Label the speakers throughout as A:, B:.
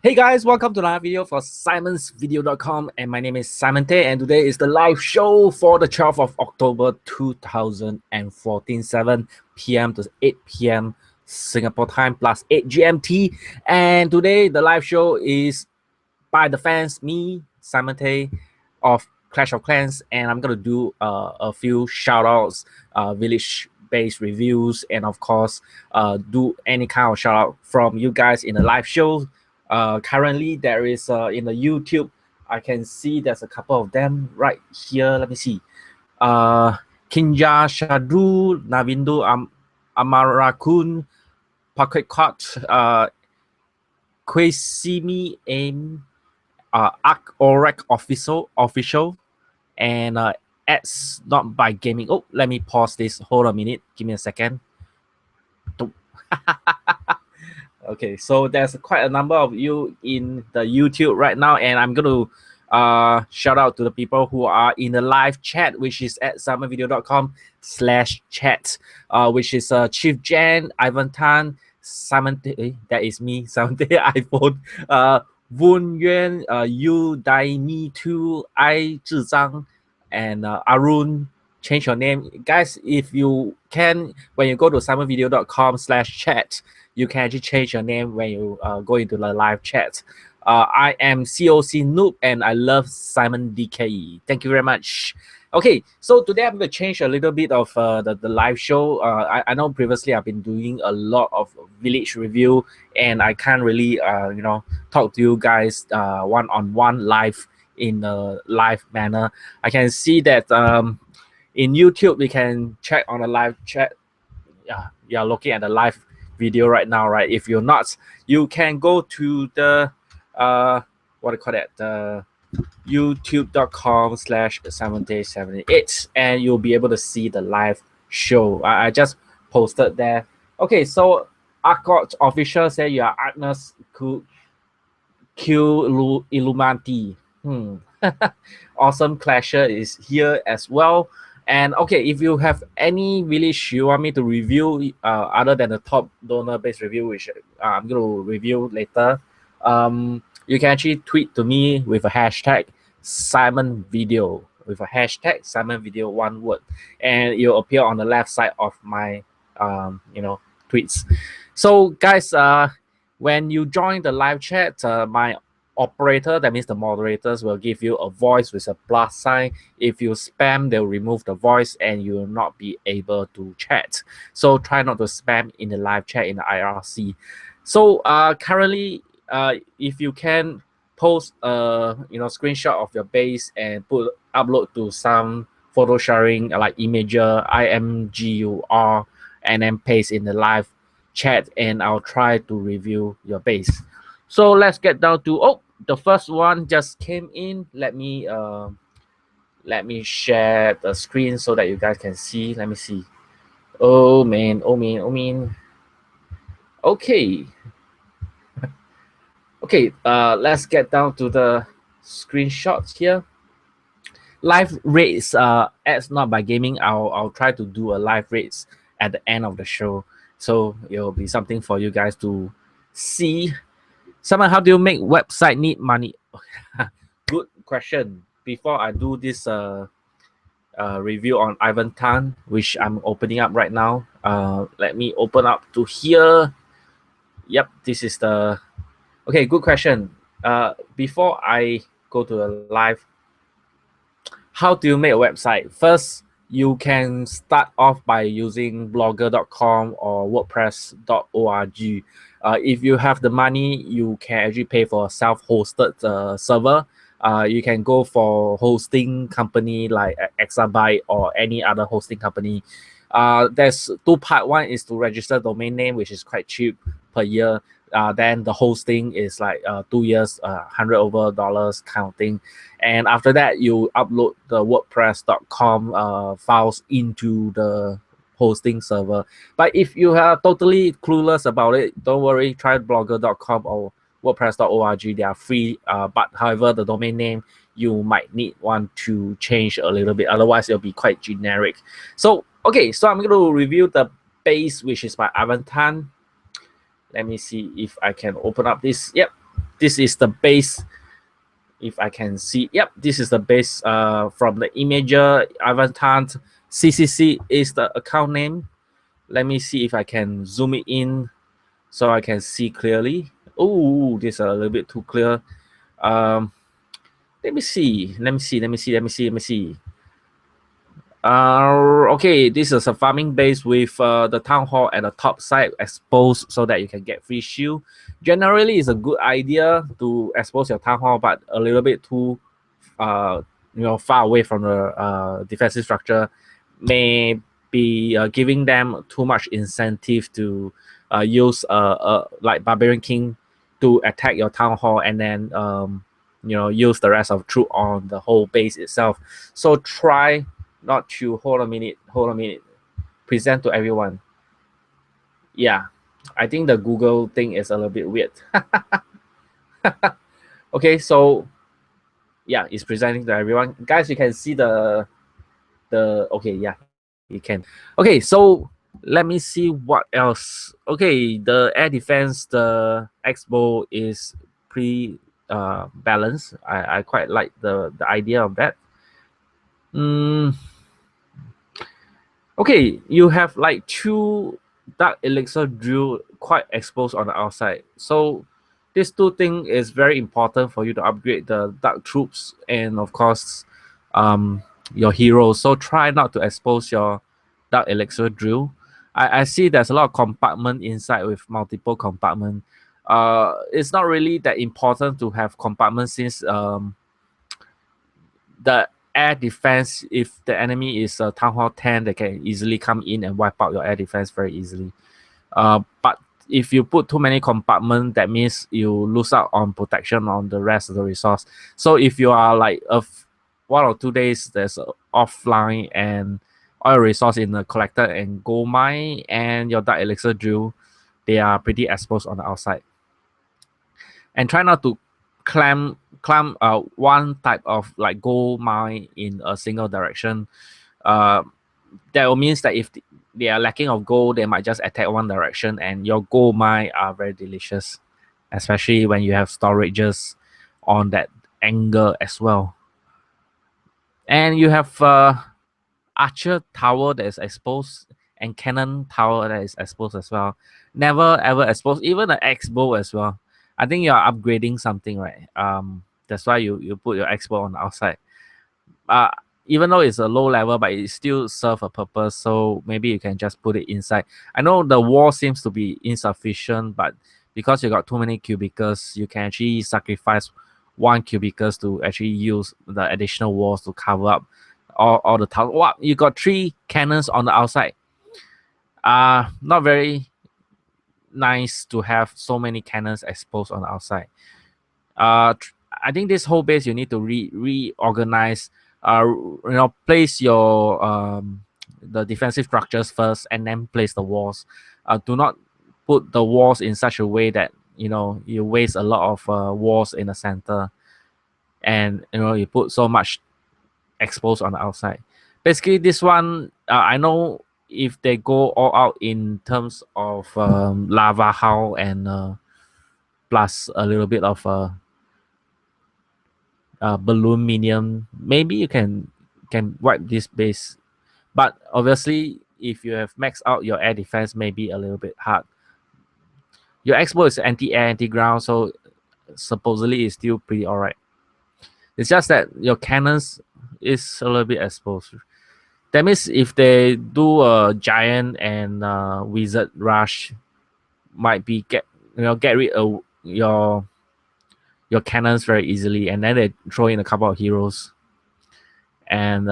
A: Hey guys, welcome to another video for Simonsvideo.com, and my name is Simon Tay, and today is the live show for the 12th of October 2014, 7 p.m. to 8 p.m. Singapore time plus 8 GMT. And today the live show is by the fans, me, Simon Tay of Clash of Clans, and I'm gonna do a few shout outs, village based reviews, and of course do any kind of shout out from you guys in the live show. Currently there is in the YouTube, I can see there's a couple of them right here. Let me see. Kinja Shadu, Navindu Amarakun, Pakekot, Kwesimi Aim, Arc Orec official, and ads not by gaming. Oh, let me pause this. Hold on a minute. Give me a second. Okay, so there's quite a number of you in the YouTube right now, and I'm going to shout out to the people who are in the live chat, which is at simonvideo.com/chat, which is Chief Jan, Ivan Tan, Simon, that is me, Simon iPhone, Wun Yuan, Yu Dai Me Too, I Zhang, and Arun. Change your name, guys. If you can, when you go to simonvideo.com/chat, you can actually change your name when you go into the live chat. I am COC Noob, and I love Simon DKE. Thank you very much. Okay, so today I'm going to change a little bit of the live show. I know previously I've been doing a lot of village review, and I can't really talk to you guys one-on-one live in a live manner. I can see that in YouTube we can check on the live chat. Yeah, you're looking at the live video right now, right? If you're not, you can go to the what do you call that, the youtube.com/7day78, and you'll be able to see the live show. I just posted there. Okay, so Akot official say you are Agnes Q Illuminati. Awesome Clasher is here as well. And okay, if you have any village you want me to review, other than the top donor based review, which I'm going to review later, you can actually tweet to me with a hashtag Simonvideo, one word, and it'll appear on the left side of my tweets. So guys, when you join the live chat, my operator, that means the moderators, will give you a voice with a plus sign. If you spam, they'll remove the voice and you will not be able to chat. So try not to spam in the live chat in the IRC. So currently, if you can post screenshot of your base and upload to some photo sharing like Imager, IMGUR, and then paste in the live chat, and I'll try to review your base. So let's get down to the first one just came in. Let me share the screen so that you guys can see. Let me see. Oh man. Okay. Okay, let's get down to the screenshots here. Live rates, ads not by gaming. I'll try to do a live rates at the end of the show, so it'll be something for you guys to see. Someone, how do you make website need money? Good question. Before I do this review on Ivan Tan, which I'm opening up right now, let me open up to here. Yep, this is the okay. Good question. Before I go to the live, how do you make a website? First, you can start off by using blogger.com or wordpress.org. If you have the money, you can actually pay for a self-hosted server. You can go for hosting company like Exabyte or any other hosting company. There's two parts. One is to register domain name, which is quite cheap per year. Then the hosting is like 2 years, $100 kind of thing. And after that, you upload the WordPress.com files into the hosting server. But if you are totally clueless about it, don't worry. Try blogger.com or WordPress.org. They are free. But however, the domain name you might need one to change a little bit. Otherwise, it'll be quite generic. So okay, so I'm going to review the base, which is by Ivan Tan. Let me see if I can open up this. Yep. this is the base. If I can see, yep, this is the base from the imager avatar. CCC is the account name. Let me see if I can zoom it in so I can see clearly. Oh, this is a little bit too clear. Um, let me see. Okay, this is a farming base with the town hall at the top side exposed so that you can get free shield. Generally, it's a good idea to expose your town hall, but a little bit too, far away from the defensive structure may be giving them too much incentive to use like Barbarian King to attack your town hall and then use the rest of troop on the whole base itself. So try not to hold a minute, present to everyone. Yeah, I think the Google thing is a little bit weird. Okay, so yeah, it's presenting to everyone. Guys, you can see the okay, yeah, you can. Okay, so let me see what else. Okay, the air defense, the expo is pretty balanced. I quite like the idea of that. Okay, you have like two dark elixir drill quite exposed on the outside. So this two thing is very important for you to upgrade the dark troops and of course your heroes. So try not to expose your dark elixir drill. I see there's a lot of compartment inside with multiple compartment. It's not really that important to have compartments since the air defense, if the enemy is a town hall 10, they can easily come in and wipe out your air defense very easily. But if you put too many compartments, that means you lose out on protection on the rest of the resource. So if you are like 1 or 2 days there's offline and oil resource in the collector and gold mine and your dark elixir drill, they are pretty exposed on the outside. And try not to climb one type of like gold mine in a single direction. That means that if they are lacking of gold, they might just attack one direction, and your gold mine are very delicious, especially when you have storages on that angle as well. And you have archer tower that is exposed and cannon tower that is exposed as well. Never ever exposed, even an X-bow as well. I think you are upgrading something, right? That's why you put your X-bow on the outside. Uh, Even though it's a low level, but it still serve a purpose. So maybe you can just put it inside. I know the wall seems to be insufficient, but because you got too many cubicles, you can actually sacrifice one cubicles to actually use the additional walls to cover up all the tower. Wow, you got 3 cannons on the outside. Not very nice to have so many cannons exposed on the outside. I think this whole base you need to reorganize. Place your the defensive structures first, and then place the walls. Do not put the walls in such a way that you waste a lot of walls in the center, and you put so much exposed on the outside. Basically, this one I know if they go all out in terms of lava howl and plus a little bit of balloon minion, maybe you can wipe this base. But obviously, if you have maxed out your air defense, maybe a little bit hard. Your expo is anti-air, anti-ground, so supposedly it's still pretty alright. It's just that your cannons is a little bit exposed. That means if they do a giant and wizard rush, might be get rid of your cannons very easily, and then they throw in a couple of heroes. And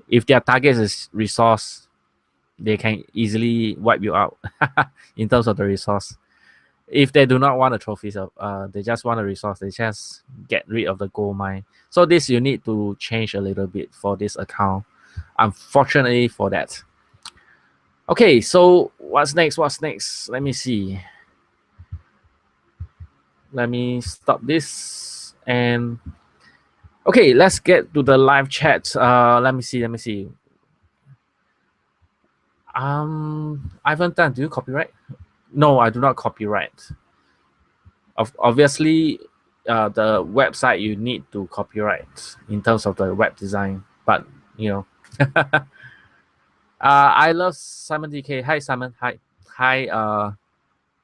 A: if their target is resource, they can easily wipe you out in terms of the resource. If they do not want the trophies, they just want a resource, they just get rid of the gold mine. So this you need to change a little bit for this account, unfortunately for that. Okay, so what's next? Let me see. Let me stop this. And okay, let's get to the live chat. Let me see. Ivan Tan, do you copyright? No, I do not copyright. Obviously, the website you need to copyright in terms of the web design. But you know, I love Simon DK. Hi Simon. Hi. Hi.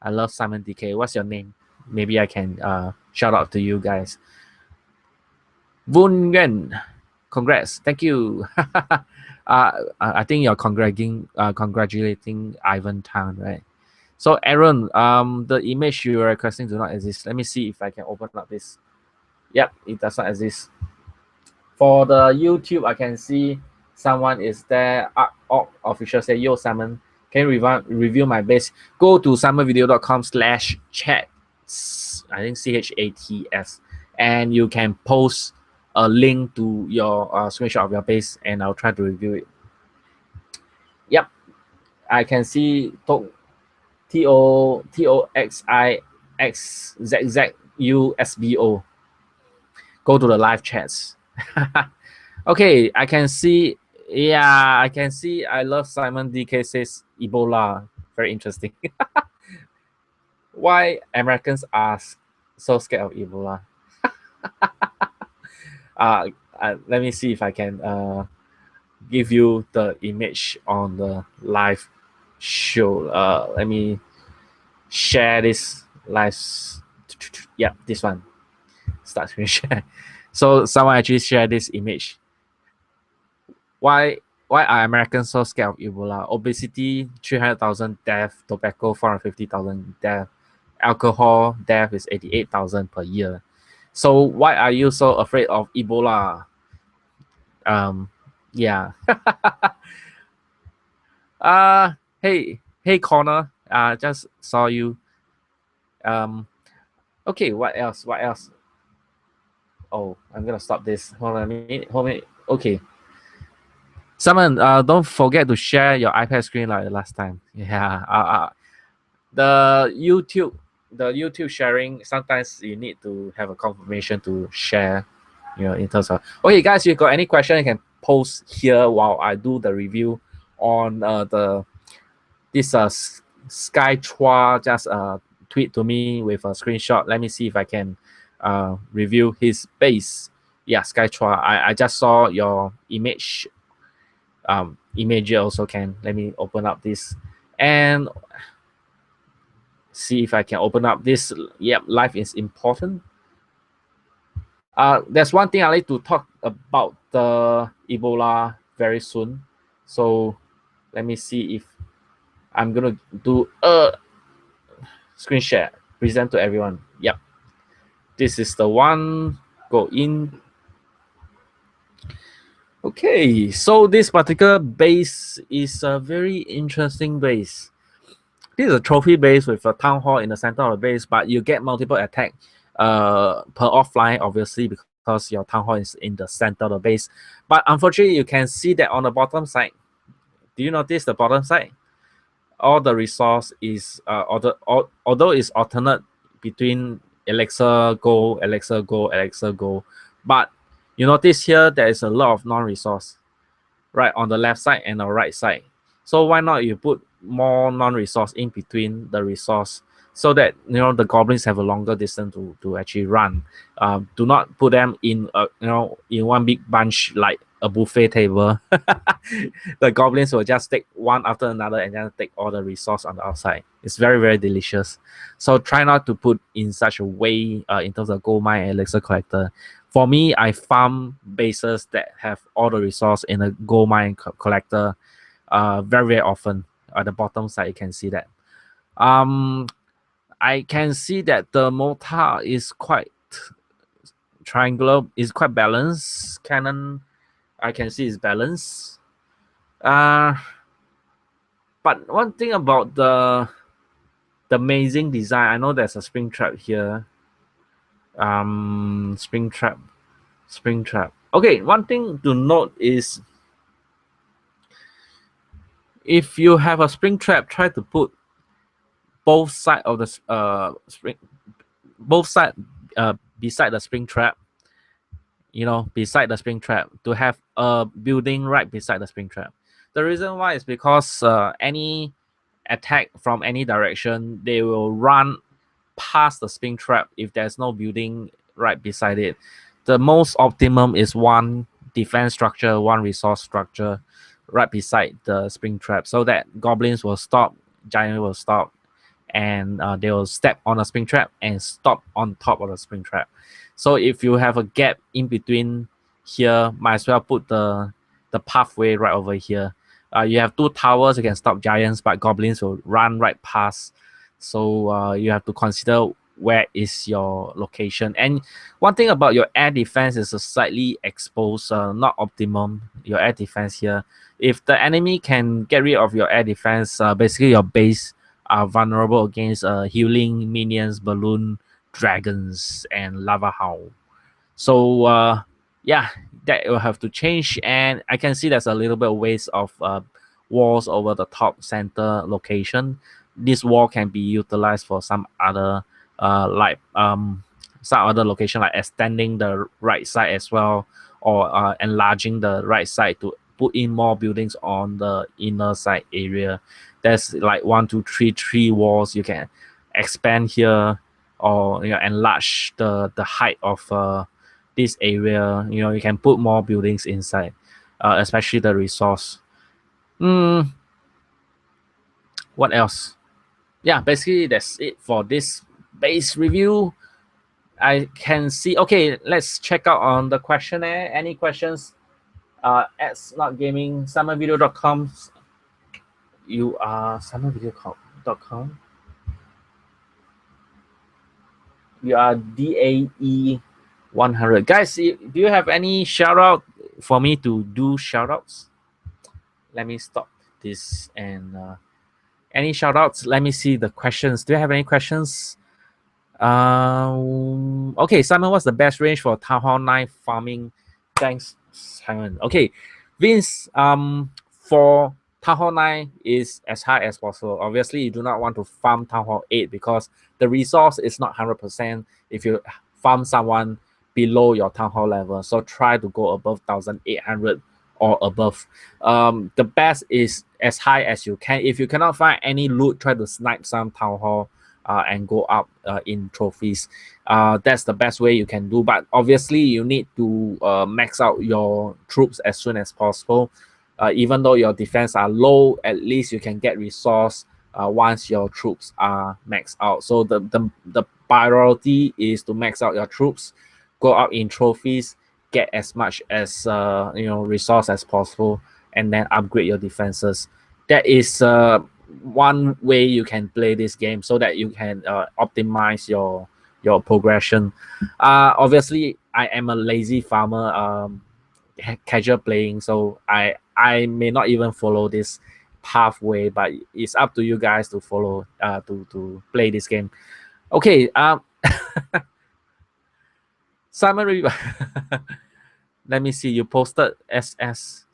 A: I love Simon DK. What's your name? Maybe I can shout out to you guys. Vun Nguyen. Congrats. Thank you. I think you're congratulating Ivan Town, right? So Aaron, the image you are requesting do not exist. Let me see if I can open up this. Yep, it does not exist. For the YouTube, I can see someone is there. Official say, yo, Simon, can you review my base? Go to simonvideo.com/chat. I think CHATS. And you can post a link to your screenshot of your base, and I'll try to review it. Yep, I can see TOXIXZZUSBO. Go to the live chats. Okay, I can see. Yeah, I can see. I love Simon DK says Ebola. Very interesting. Why Americans are so scared of Ebola? Let me see if I can give you the image on the live show. Let me share this live. Yeah, this one. Start screen share. So someone actually shared this image. Why are Americans so scared of Ebola? Obesity, 300,000 death. Tobacco, 450,000 death. Alcohol death is 88,000 per year. So why are you so afraid of Ebola? Yeah. Hey Connor. Just saw you. Okay, what else? What else? Oh, I'm gonna stop this. Hold on a minute. Hold on. Okay. Simon, don't forget to share your iPad screen like last time. Yeah. The YouTube sharing, sometimes you need to have a confirmation to share, in terms of. Okay, guys, if you got any question, you can post here while I do the review on this Sky Chua just tweet to me with a screenshot. Let me see if I can review his base. Yeah, Sky Chua. I just saw your image. Image also can. Let me open up this and see if I can open up this. Yep, life is important. There's one thing I like to talk about the Ebola very soon. So let me see if I'm gonna do a screen share, present to everyone. Yep, this is the one. Go in. Okay, so this particular base is a very interesting base. This is a trophy base with a town hall in the center of the base, but you get multiple attack per offline, obviously, because your town hall is in the center of the base. But unfortunately, you can see that on the bottom side. Do you notice the bottom side? All the resource is although it's alternate between elixir go, elixir go, elixir go, but you notice here there is a lot of non-resource right on the left side and the right side. So why not you put more non-resource in between the resource so that the goblins have a longer distance to actually run. Do not put them in in one big bunch like a buffet table. The goblins will just take one after another and then take all the resource on the outside. It's very, very delicious. So try not to put in such a way in terms of gold mine and elixir collector. For me, I farm bases that have all the resource in a gold mine collector very, very often. At the bottom side, you can see that. I can see that the mortar is quite triangular, is quite balanced. Cannon, I can see is balanced. But one thing about the amazing design, I know there's a spring trap here. Spring trap. Okay, one thing to note is if you have a spring trap, try to put both side of the spring, both side beside the spring trap. Beside the spring trap, to have a building right beside the spring trap. The reason why is because any attack from any direction, they will run past the spring trap if there's no building right beside it. The most optimum is one defense structure, one resource structure right beside the spring trap, so that goblins will stop, giant will stop, and they will step on a spring trap and stop on top of the spring trap. So if you have a gap in between here, might as well put the pathway right over here. You have two towers, you can stop giants, but goblins will run right past. So you have to consider where is your location. And one thing about your air defense is a slightly exposed, not optimum. Your air defense here, if the enemy can get rid of your air defense, basically your base are vulnerable against healing minions, balloon dragons, and lava howl. So yeah, that will have to change. And I can see there's a little bit of waste of walls over the top center location. This wall can be utilized for some other some other location, like extending the right side as well, or enlarging the right side to put in more buildings on the inner side area. There's like 1, 2, 3, 3 walls you can expand here, or enlarge the height of this area. You can put more buildings inside, especially the resource. What else? Yeah, basically that's it for this base review. I can see. Okay, let's check out on the questionnaire. Any questions? At snotgaming, simonvideo.com. You are simonvideo.com. You are DAE 100. Guys, do you have any shout out for me to do shout outs? Let me stop this and any shout outs? Let me see the questions. Do you have any questions? Okay, Simon, what's the best range for Town Hall 9 farming? Thanks, Simon. Okay, Vince, for Town Hall 9 is as high as possible. Obviously, you do not want to farm Town Hall 8 because the resource is not 100% if you farm someone below your Town Hall level. So try to go above 1,800 or above. The best is as high as you can. If you cannot find any loot, try to snipe some Town Hall and go up in trophies. That's the best way you can do. But obviously, you need to max out your troops as soon as possible. Even though your defense are low, at least you can get resource once your troops are maxed out. So the priority is to max out your troops, go out in trophies, get as much as resource as possible, and then upgrade your defenses. That is one way you can play this game so that you can optimize your progression. Obviously, I am a lazy farmer, casual playing, so I may not even follow this pathway, but it's up to you guys to follow to play this game. Okay, Simon, let me see. You posted SS.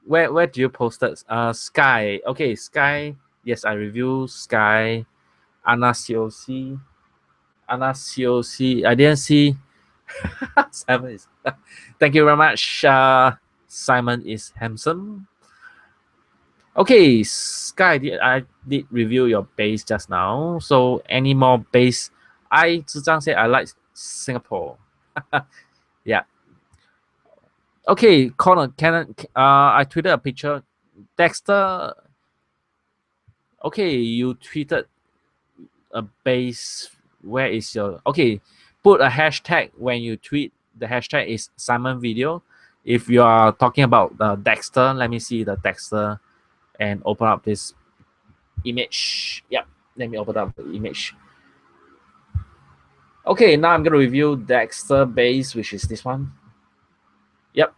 A: Where do you post it? Sky. Okay, Sky. Yes, I review Sky. Anasiosi. I didn't see. Simon is. Thank you very much. Simon is handsome. Okay, Sky. I did review your base just now. So any more base? Zhang said I like Singapore. Yeah. Okay, Connor, I tweeted a picture. Dexter, okay, you tweeted a base. Where is your... Okay, put a hashtag when you tweet. The hashtag is Simonvideo. If you are talking about the Dexter, let me see the Dexter and open up this image. Yep, let me open up the image. Okay, now I'm going to review Dexter base, which is this one. Yep.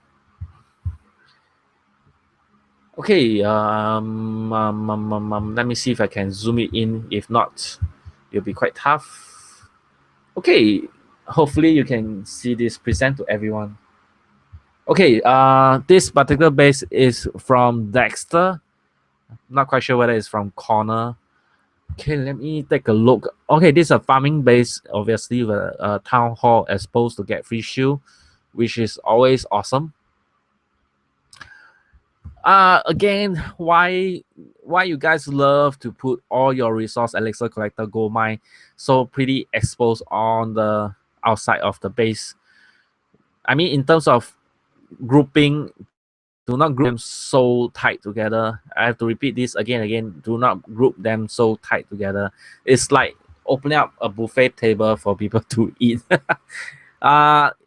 A: Okay, let me see if I can zoom it in. If not, it'll be quite tough. Okay, hopefully you can see this present to everyone. Okay, this particular base is from Dexter. Not quite sure whether it's from Connor. Okay, let me take a look. Okay, this is a farming base, obviously, with a town hall exposed to get free shield, which is always awesome. Again, why you guys love to put all your resource elixir collector gold mine so pretty exposed on the outside of the base. I mean, in terms of grouping, do not group them so tight together. I have to repeat this again and again. Do not group them so tight together. It's like opening up a buffet table for people to eat.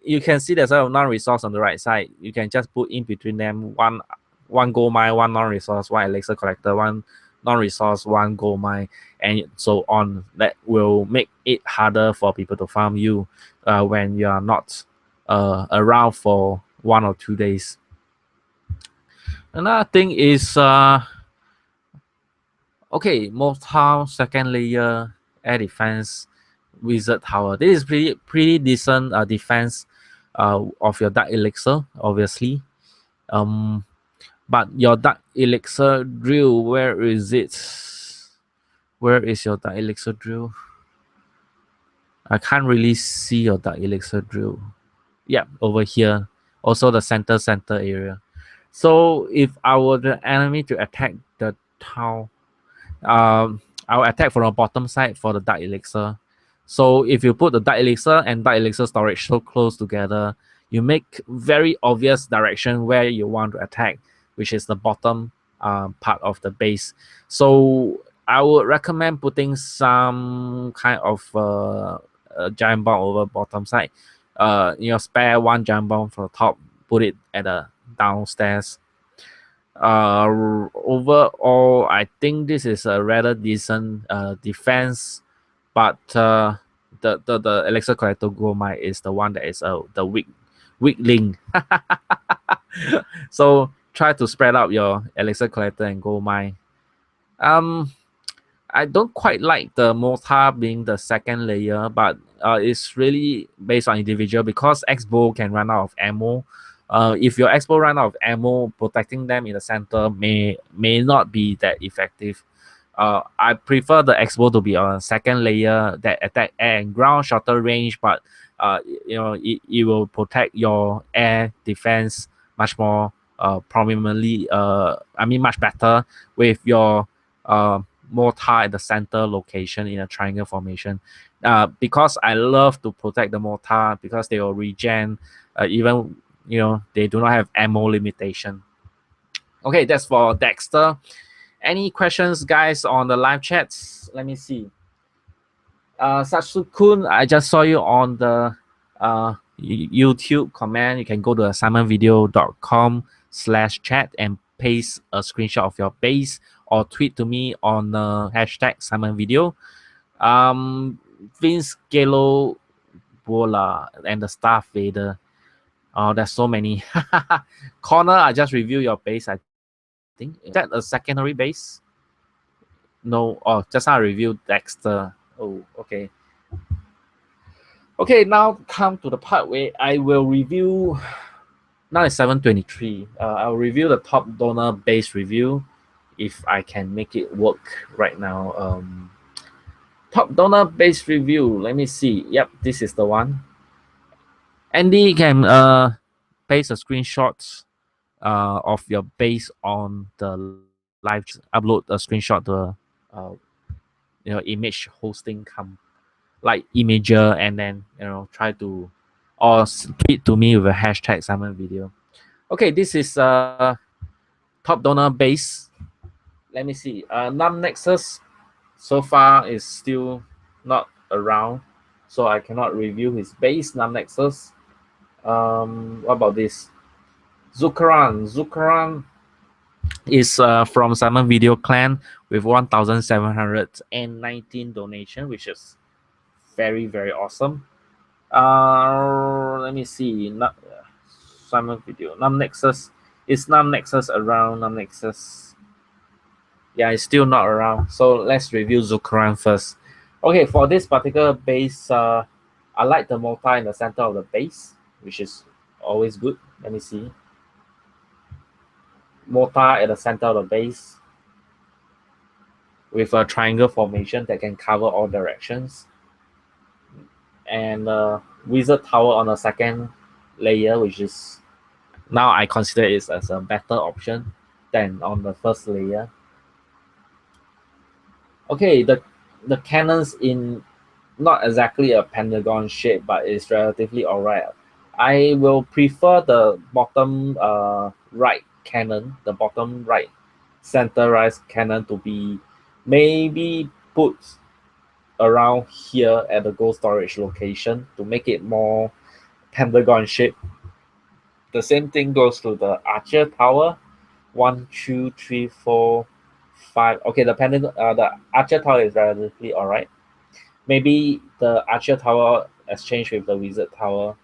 A: You can see there's a non-resource on the right side. You can just put in between them one gold mine, one non-resource, one elixir collector, one non-resource, one gold mine, and so on. That will make it harder for people to farm you when you are not around for 1 or 2 days. Another thing is okay, mortar second layer air defense wizard tower. This is pretty decent defense of your dark elixir, obviously. But your dark elixir drill, where is it? Where is your dark elixir drill? I can't really see your dark elixir drill. Yeah, over here. Also the center area. So if I were the enemy to attack the town, I'll attack from the bottom side for the dark elixir. So if you put the dark elixir and dark elixir storage so close together, you make very obvious direction where you want to attack, which is the bottom part of the base. So I would recommend putting some kind of giant bomb over bottom side. Spare one giant bomb from the top, put it at the downstairs. Overall, I think this is a rather decent defense, but the elixir collector gold mine is the one that is the weak link. So try to spread out your elixir collector and gold mine. I don't quite like the mortar being the second layer, but it's really based on individual because X-bow can run out of ammo. If your X-bow run out of ammo, protecting them in the center may not be that effective. I prefer the X-bow to be on a second layer that attack air and ground, shorter range, but it will protect your air defense much more prominently. Much better with your mortar at the center location in a triangle formation. Because I love to protect the mortar because they will regen, even they do not have ammo limitation. Okay, that's for Dexter. Any questions, guys, on the live chats? Let me see. Satsukun, I just saw you on the YouTube comment. You can go to simonvideo.com/chat and paste a screenshot of your base or tweet to me on hashtag Simonvideo. Vince Galo Bola and the Staff Vader. Oh, there's so many. Connor, I just reviewed your base. I think is that a secondary base? No. Oh, just now I reviewed Dexter. Oh, okay. Okay, now come to the part where I will review. Now it's 7:23. I'll review the top donor base review if I can make it work right now. Top donor base review. Let me see. Yep, this is the one. Andy can paste a screenshot of your base on the live. Upload a screenshot to image hosting like Imager, and then try to or tweet to me with a hashtag Simonvideo. Okay, this is top donor base. Let me see. Num Nexus so far is still not around, so I cannot review his base. Num Nexus. What about this? Zukaran is from Simonvideo clan with 1,719 donation, which is very, very awesome. Let me see. Simonvideo. Num Nexus. Is Num Nexus around? Num Nexus. Yeah, it's still not around. So let's review Zukaran first. Okay, for this particular base, I like the mortar in the center of the base, which is always good. Let me see. Mortar at the center of the base with a triangle formation that can cover all directions. And wizard tower on the second layer, which is now I consider it as a better option than on the first layer. Okay, the cannons in not exactly a pentagon shape, but it's relatively alright. I will prefer the bottom right cannon, the bottom right centerized cannon to be maybe put around here at the gold storage location to make it more pentagon shape. The same thing goes to the archer tower. 1, 2, 3, 4, 5. Okay, the archer tower is relatively alright. Maybe the archer tower exchange with the wizard tower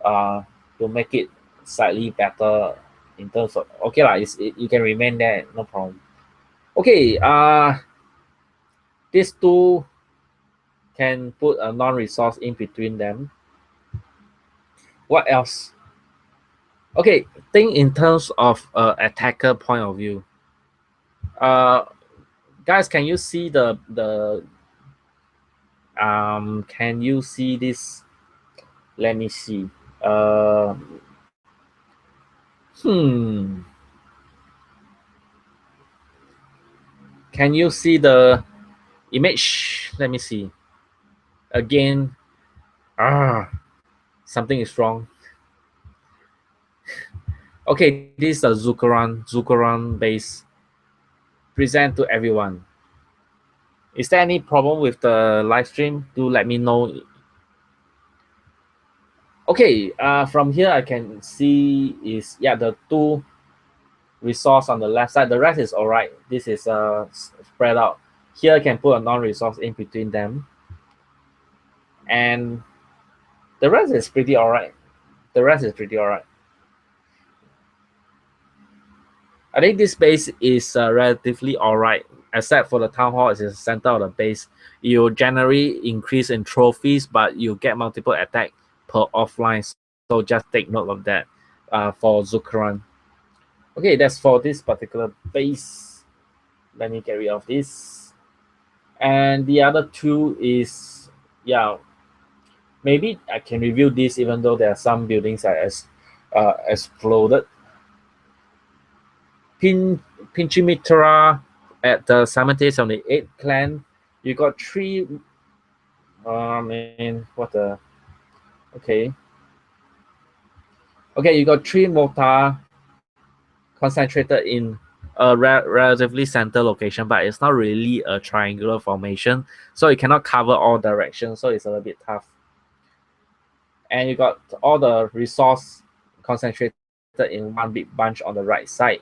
A: uh to make it slightly better in terms of okay lah, you can remain there, no problem. Okay, these two can put a non-resource in between them. What else? Okay, think in terms of attacker point of view. Uh, guys, can you see the can you see this? Let me see. Uh, hmm. Can you see the image? Let me see. Again, something is wrong. Okay, this is the Zukaran base. Present to everyone. Is there any problem with the live stream? Do let me know. Okay, from here I can see is the two resource on the left side. The rest is alright. This is spread out. Here I can put a non-resource in between them, and the rest is pretty alright. The rest is pretty alright. I think this base is relatively alright, except for the town hall is the center of the base. You generally increase in trophies, but you get multiple attack per offline. So just take note of that for Zukaran. Okay, that's for this particular base. Let me get rid of this. And the other two is, maybe I can review this even though there are some buildings that exploded. Pinchimitra at the 78 clan, you got three. Man, what the? Okay. Okay, you got three mortar concentrated in a relatively center location, but it's not really a triangular formation, so it cannot cover all directions, so it's a little bit tough. And you got all the resource concentrated in one big bunch on the right side.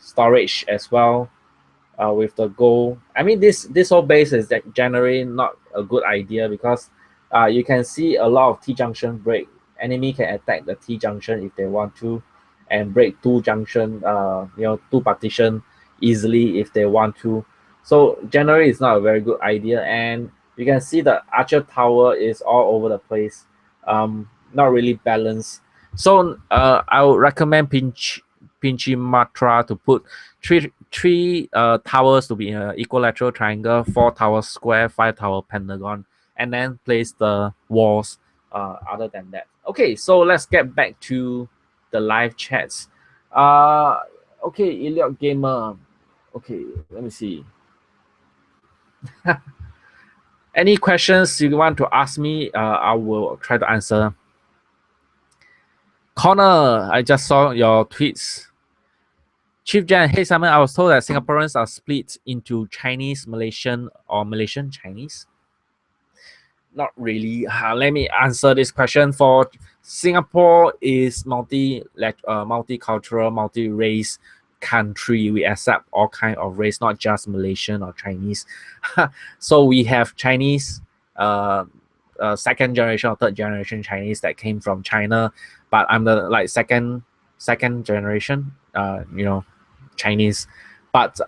A: Storage as well with the goal. I mean, this whole base is generally not a good idea because you can see a lot of T junction break. Enemy can attack the T junction if they want to, and break two junction, two partition easily if they want to. So generally, it's not a very good idea. And you can see the archer tower is all over the place, not really balanced. So I would recommend Pinchimatra to put three towers to be in an equilateral triangle, 4 tower square, 5 tower pentagon, and then place the walls other than that. Okay, so let's get back to the live chats. Okay, Elliot Gamer. Okay, let me see. Any questions you want to ask me, I will try to answer. Connor, I just saw your tweets. Chief Jan, hey Simon, I was told that Singaporeans are split into Chinese, Malaysian, or Malaysian Chinese. Not really. Let me answer this question. For Singapore is multicultural, multi-race country. We accept all kind of race, not just Malaysian or Chinese. So we have Chinese, second generation or third generation Chinese that came from China, but I'm the second generation. Chinese, but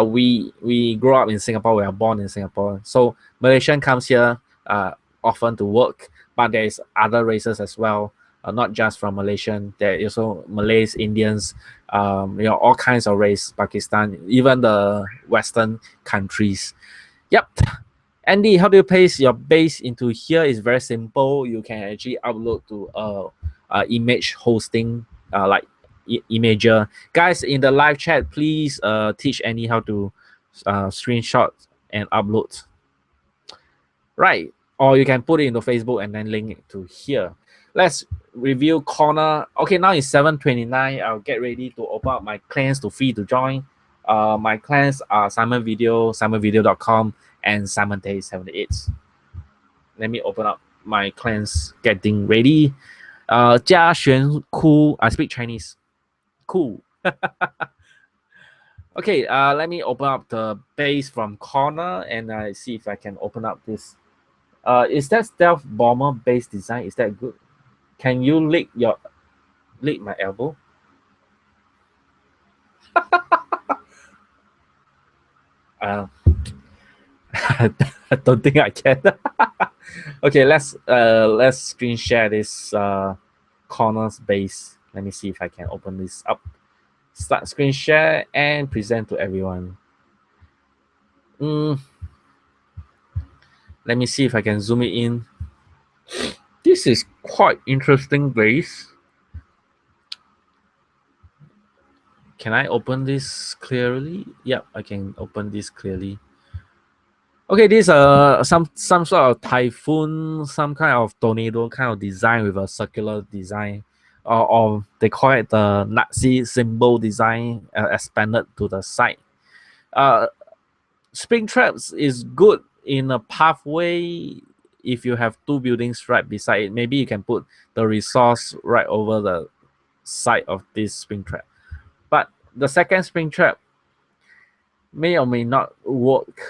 A: we grow up in Singapore. We are born in Singapore. So Malaysian comes here often to work, but there is other races as well. Not just from Malaysian. There are also Malays, Indians, all kinds of race. Pakistan, even the Western countries. Yep. Andy, how do you place your base into here? Is very simple. You can actually upload to image hosting like Imager. Guys, in the live chat, please teach Andy how to screenshot and upload. Right. or you can put it into Facebook and then link it to here. Let's review corner. Okay, now it's 7:29. I'll get ready to open up my clans to free to join. My clans are Simonvideo, simonvideo.com, and SimonDay78. Let me open up my clans, getting ready. Jia Xuan Ku, I speak Chinese. Cool. Okay, let me open up the base from corner and see if I can open up this. Is that stealth bomber base design? Is that good? Can you lick my elbow? Uh, I don't think I can. Okay, let's screen share this corners base. Let me see if I can open this up. Start screen share and present to everyone. Let me see if I can zoom it in. This is quite interesting base. Can I open this clearly? Yep, I can open this clearly. Okay, this some sort of typhoon, some kind of tornado kind of design with a circular design, or they call it the Nazi symbol design expanded to the side. Spring traps is good in a pathway if you have two buildings right beside it. Maybe you can put the resource right over the side of this spring trap. But the second spring trap may or may not work.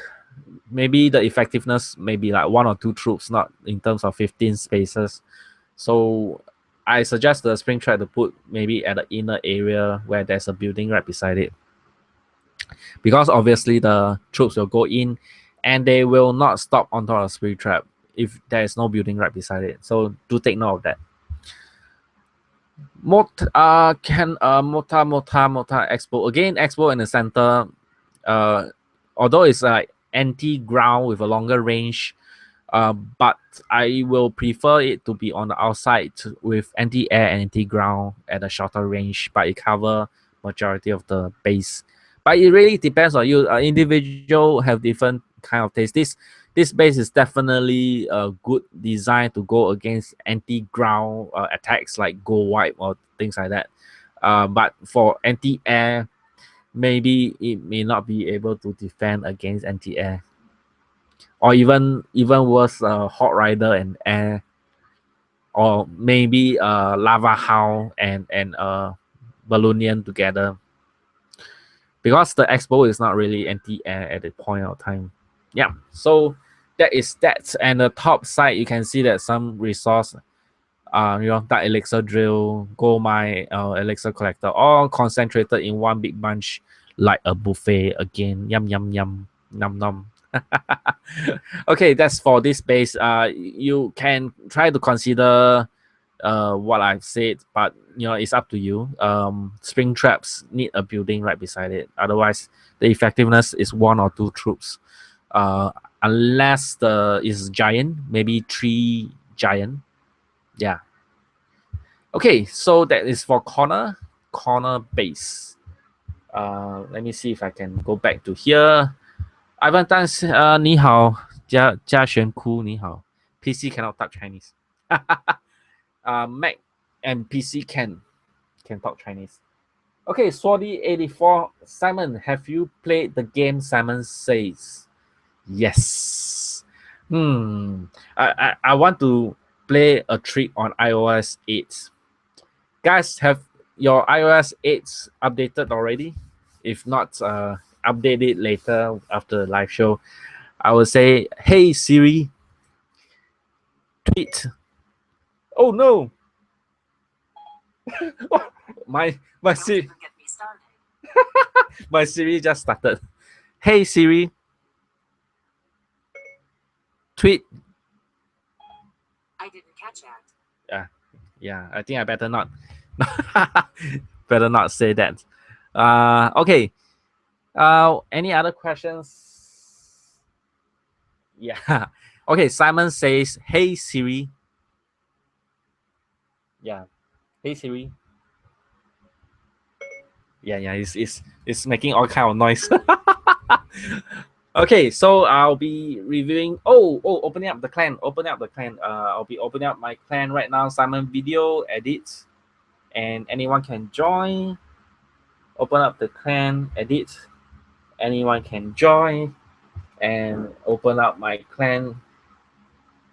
A: Maybe the effectiveness may be like 1 or 2 troops, not in terms of 15 spaces. So I suggest the spring trap to put maybe at the inner area where there's a building right beside it. Because obviously the troops will go in and they will not stop on top of spring trap if there is no building right beside it. So do take note of that. Mota Expo. Again, Expo in the center. Although it's like anti-ground with a longer range, but I will prefer it to be on the outside with anti-air and anti-ground at a shorter range, but it cover majority of the base. But it really depends on you. Individual have different kind of taste. This base is definitely a good design to go against anti-ground attacks like go wipe or things like that. But for anti-air, maybe it may not be able to defend against anti-air, or even worse, hot rider and air, or maybe lava hound and balloonian together, because the expo is not really anti-air at the point of time. Yeah, so that is that. And the top side you can see that some resource, that elixir drill, gold mine, elixir collector, all concentrated in one big bunch like a buffet again. Yum yum yum, num num. Okay, that's for this base. You can try to consider what I've said, but it's up to you. Spring traps need a building right beside it. Otherwise, the effectiveness is 1 or 2 troops. Unless is giant, maybe 3 giant. Yeah. Okay, so that is for corner base. Let me see if I can go back to here. Ivan Tan, 你好，嘉璇哭，你好。PC cannot talk Chinese. Mac and PC can talk Chinese. Okay, Swardy84, Simon, have you played the game? Simon says yes. I want to play a trick on iOS 8. Guys, have your iOS 8 updated already? If not, update it later after the live show. I will say, hey Siri, tweet. Oh no! my Siri, my Siri just started. Hey Siri, tweet.
B: I didn't catch that.
A: Yeah. I think I better not. Better not say that. Okay. Any other questions? Yeah. Okay. Simon says, "Hey Siri." Yeah. Hey Siri. Yeah. It's making all kind of noise. Okay, so I'll be reviewing. Opening up the clan. Opening up the clan. I'll be opening up my clan right now. Simonvideo, edit, and anyone can join. Open up the clan, edit. Anyone can join, and open up my clan.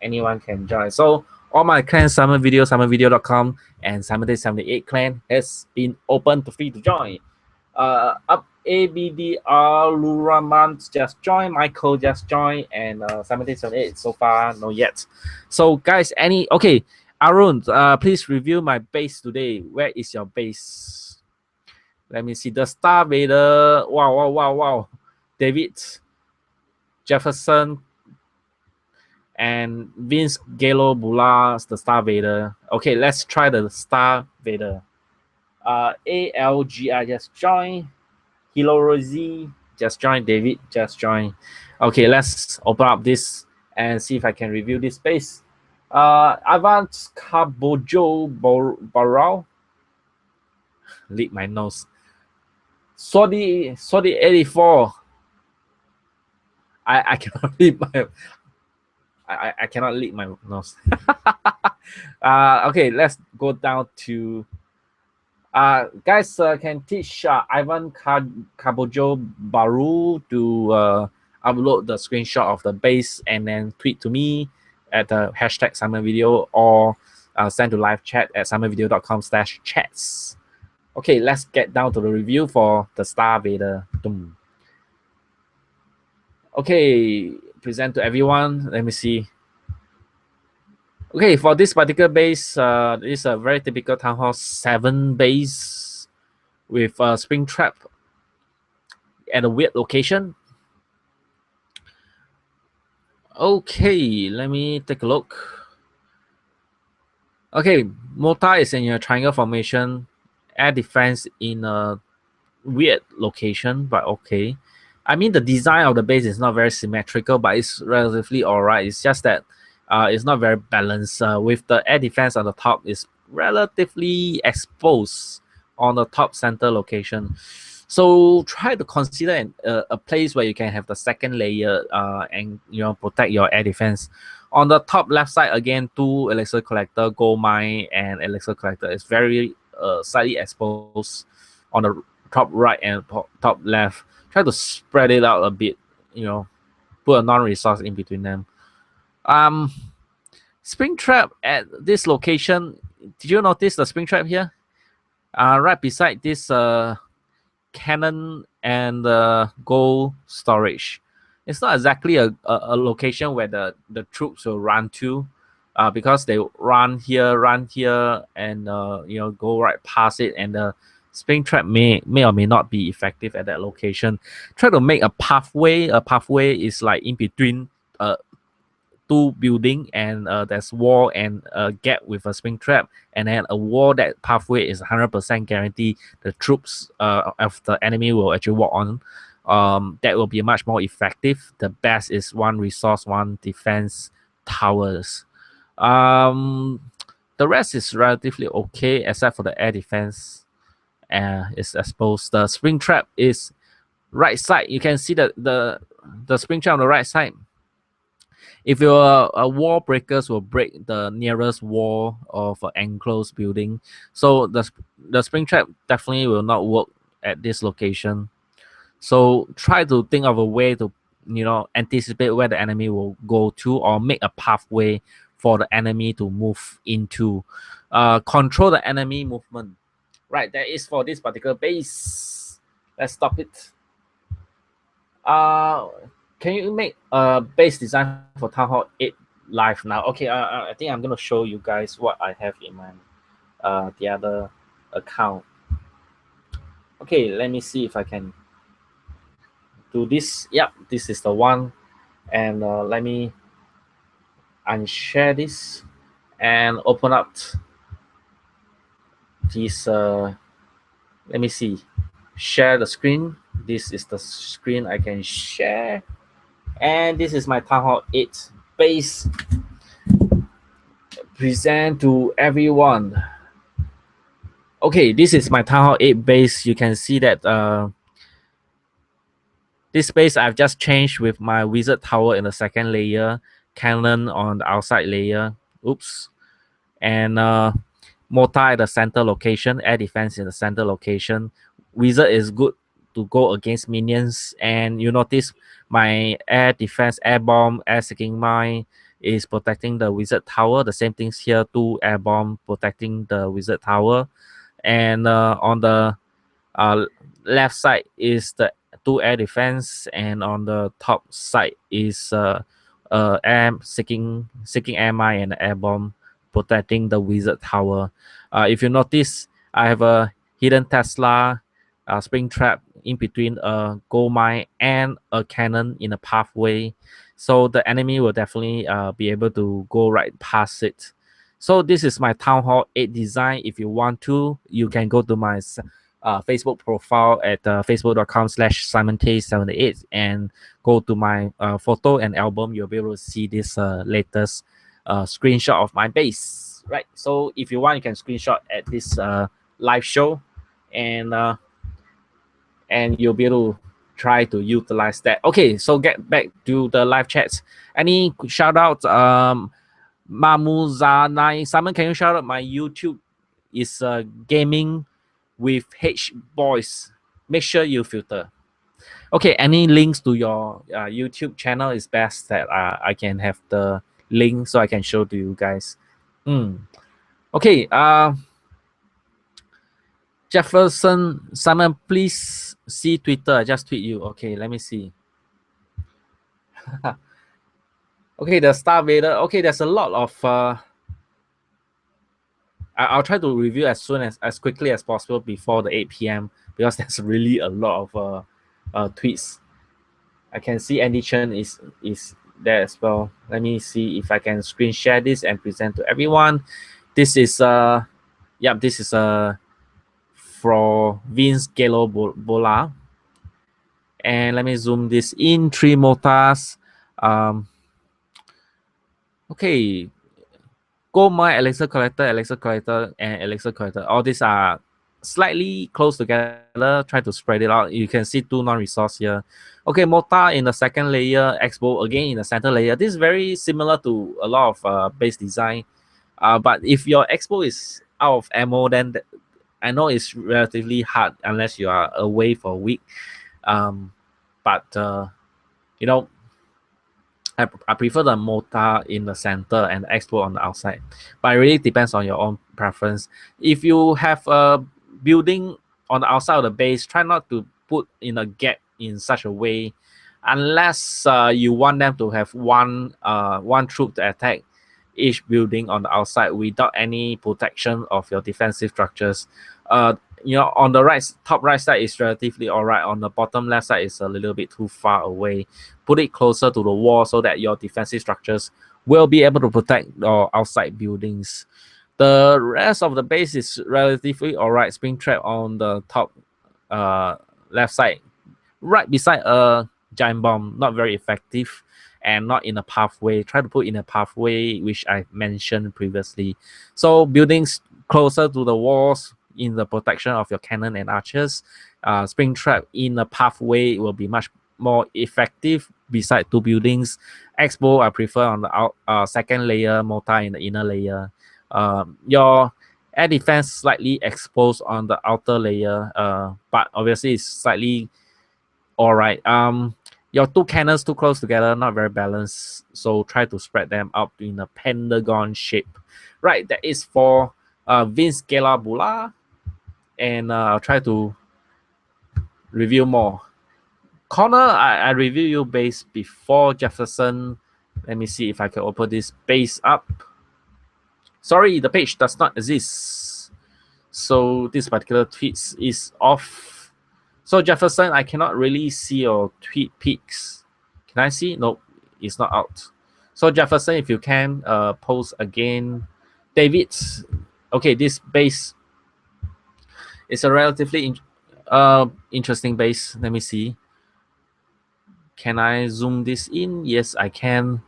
A: Anyone can join. So all my clans, Simonvideo, Simonvideo.com, and Simon78 clan has been open to free to join. Up ABDR Luraman just joined, Michael just joined, and 1778 so far no yet. So guys, Arun, please review my base today. Where is your base? Let me see. The Star Vader. Wow. David Jefferson and Vince Galo Bula, the Star Vader. Okay, let's try the Star Vader. ALGI just joined. Hilo Rosie just joined. David just joined. Okay, let's open up this and see if I can review this space. Avant Kabojo Barao. Lick my nose. Sorry 84. I cannot lick my I cannot lick my nose. Okay, let's go down to guys can teach Ivan Kabojo Baru to upload the screenshot of the base and then tweet to me at the hashtag Simonvideo or send to live chat at simonvideo.com/chats. Okay, let's get down to the review for the Star Vader. Okay, present to everyone. Let me see. Okay, for this particular base, this is a very typical Town Hall 7 base with a spring trap at a weird location. Okay, let me take a look. Okay, mortar is in your triangle formation, air defense in a weird location, but okay. I mean, the design of the base is not very symmetrical, but it's relatively alright. It's just that it's not very balanced. With the air defense on the top, is relatively exposed on the top center location. So try to consider a place where you can have the second layer and protect your air defense. On the top left side again, 2 elixir collector, gold mine, and elixir collector is very slightly exposed on the top right and top left. Try to spread it out a bit. Put a non-resource in between them. Spring trap at this location. Did you notice the spring trap here? Right beside this cannon and gold storage. It's not exactly a location where the troops will run to, because they run here, and go right past it, and the spring trap may or may not be effective at that location. Try to make a pathway. A pathway is like in between two building, and there's wall and a gap with a spring trap, and then a wall. That pathway is 100% guarantee the troops of the enemy will actually walk on. That will be much more effective. The best is 1 resource, 1 defense towers. The rest is relatively okay except for the air defense. Is exposed. The spring trap is right side. You can see the spring trap on the right side. If your wall breakers will break the nearest wall of an enclosed building, so the spring trap definitely will not work at this location. So try to think of a way to anticipate where the enemy will go to, or make a pathway for the enemy to move into. Control the enemy movement. Right, that is for this particular base. Let's stop it. Can you make a base design for Town Hall 8 live now? Okay, I think I'm gonna show you guys what I have in my the other account. Okay, let me see if I can do this. Yep, this is the one. And let me unshare this and open up this. Let me see. Share the screen. This is the screen I can share. And this is my Town Hall 8 base. Present to everyone. Okay, this is my Town Hall 8 base. You can see that This base I've just changed with my wizard tower in the second layer, cannon on the outside layer. Oops. And mortar at the center location, air defense in the center location. Wizard is good to go against minions. And you notice my air defense, air bomb, air seeking mine is protecting the wizard tower. The same things here, 2 air bomb protecting the wizard tower. And on the left side is the 2 air defense, and on the top side is air seeking air mine and air bomb protecting the wizard tower. If you notice, I have a hidden Tesla spring trap in between a gold mine and a cannon in a pathway, so the enemy will definitely be able to go right past it. So this is my Town Hall 8 design. If you want to, you can go to my Facebook profile at facebook.com/SimonT78 and go to my photo and album. You'll be able to see this latest screenshot of my base, right? So if you want, you can screenshot at this live show, and you'll be able to try to utilize that. Okay, so get back to the live chats. Any shout out? Mamuzanai Simon, can you shout out my YouTube? Is gaming with H boys. Make sure you filter. Okay, any links to your YouTube channel is best that I can have the link so I can show to you guys. Okay, Jefferson Simon, please see Twitter. I just tweet you. Okay, let me see. Okay, the Star Vader. Okay, there's a lot of I'll try to review as quickly as possible before the 8 p.m. because there's really a lot of tweets. I can see Andy Chen is there as well. Let me see if I can screen share this and present to everyone. This is this is for Vince Galo Bola. And let me zoom this in. 3 mortars. Okay. Gold mine, elixir collector, and elixir collector. All these are slightly close together. Try to spread it out. You can see 2 non-resource here. Okay, mortar in the second layer, X-bow again in the center layer. This is very similar to a lot of base design. But if your X-bow is out of ammo, then I know it's relatively hard unless you are away for a week. But you know, I prefer the mortar in the center and the X-bow on the outside, but it really depends on your own preference. If you have a building on the outside of the base, try not to put in a gap in such a way, unless you want them to have one troop to attack each building on the outside without any protection of your defensive structures. On the top right side is relatively all right. On the bottom left side is a little bit too far away. Put it closer to the wall so that your defensive structures will be able to protect your outside buildings. The rest of the base is relatively all right. Spring trap on the top left side, right beside a giant bomb. Not very effective and not in a pathway. Try to put in a pathway, which I mentioned previously. So buildings closer to the walls in the protection of your cannon and archers. Spring trap in a pathway will be much more effective beside 2 buildings. X-bow I prefer on the second layer, mortar in the inner layer. Your air defense slightly exposed on the outer layer, but obviously it's slightly all right. Your 2 cannons too close together, not very balanced, so try to spread them out in a pentagon shape. Right, that is for Vince Gelabula, and I'll try to review more. Connor, I review your base before. Jefferson. Let me see if I can open this base up. Sorry, the page does not exist, so this particular tweet is off. So Jefferson, I cannot really see your tweet peaks. Can I see? Nope, it's not out. So Jefferson, if you can post again. David, okay, this base is a relatively interesting base. Let me see. Can I zoom this in? Yes, I can.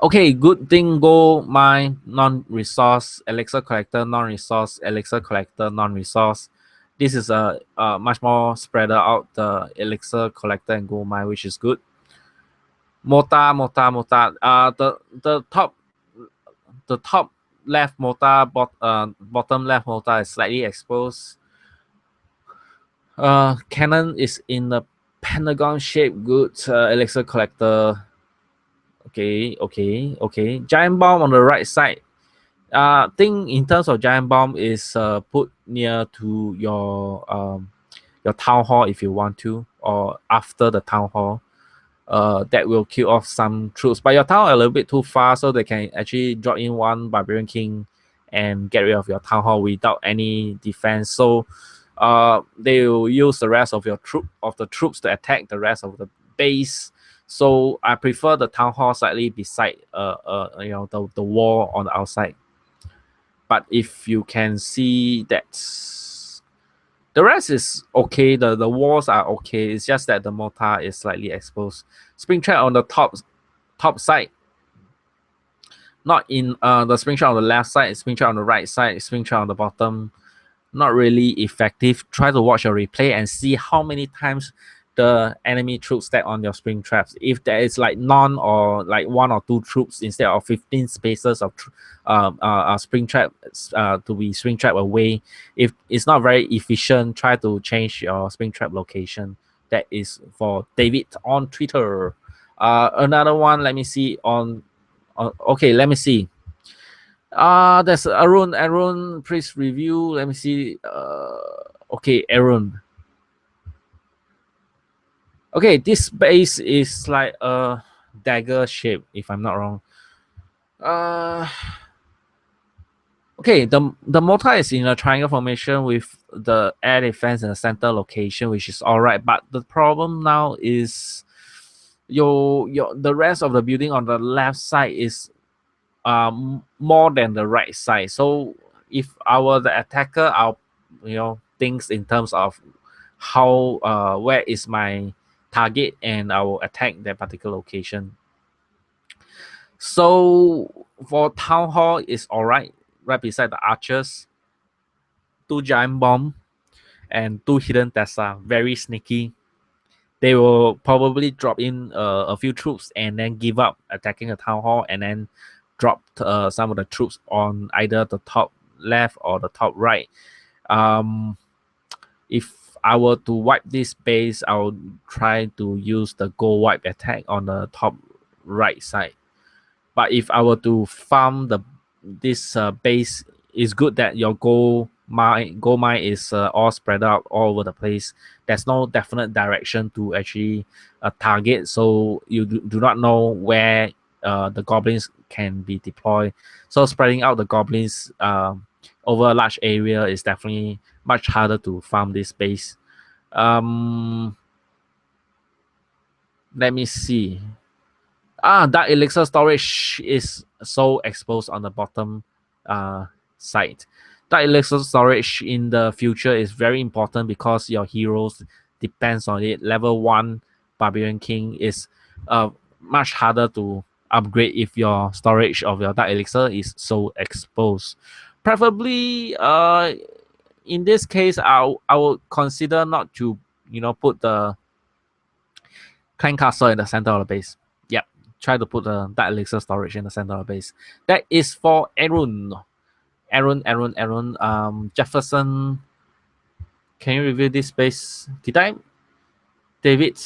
A: Okay, good thing go my non-resource elixir collector, non-resource elixir collector, non-resource. This is a much more spread out the elixir collector and gold mine, which is good. Mota. The top left mota, bottom left mota is slightly exposed. Cannon is in the pentagon shape. Good. Elixir collector. Okay. Giant bomb on the right side. Thing in terms of giant bomb is put near to your town hall if you want to, or after the town hall. That will kill off some troops. But your town are a little bit too far, so they can actually drop in one Barbarian King and get rid of your town hall without any defense. So they will use the rest of the troops to attack the rest of the base. So I prefer the town hall slightly beside the wall on the outside. But if you can see that the rest is okay, the walls are okay. It's just that the mortar is slightly exposed. Spring trap on the top side. Not in the spring trap on the left side, spring trap on the right side, spring trap on the bottom. Not really effective. Try to watch your replay and see how many times the enemy troops stack on your spring traps. If there is like none or like 1 or 2 troops instead of 15 spaces of spring trap to be spring trap away, if it's not very efficient, try to change your spring trap location. That is for David on Twitter. Another one, let me see okay, let me see. There's Arun, please review. Let me see. Okay, Arun. Okay, this base is like a dagger shape, if I'm not wrong. Okay, the mortar is in a triangle formation with the air defense in the center location, which is alright. But the problem now is the rest of the building on the left side is more than the right side. So if I were the attacker, I'll things in terms of how where is my target, and I will attack that particular location. So for town hall is alright, right beside the archers. 2 giant bomb and 2 hidden Tesla, very sneaky. They will probably drop in a few troops and then give up attacking a town hall, and then drop some of the troops on either the top left or the top right. If I were to wipe this base, I would try to use the gold wipe attack on the top right side. But if I were to farm this base, it's good that your gold mine is all spread out all over the place. There's no definite direction to actually target, so you do not know where the goblins can be deployed. So spreading out the goblins over a large area is definitely much harder to farm this base. Let me see. Dark elixir storage is so exposed on the bottom side. Dark elixir storage in the future is very important because your heroes depends on it. Level 1 Barbarian King is much harder to upgrade if your storage of your dark elixir is so exposed. Preferably in this case, I would consider not to put the Clan Castle in the center of the base. Yep, try to put the dark elixir storage in the center of the base. That is for Aaron. Jefferson, can you review this base? David,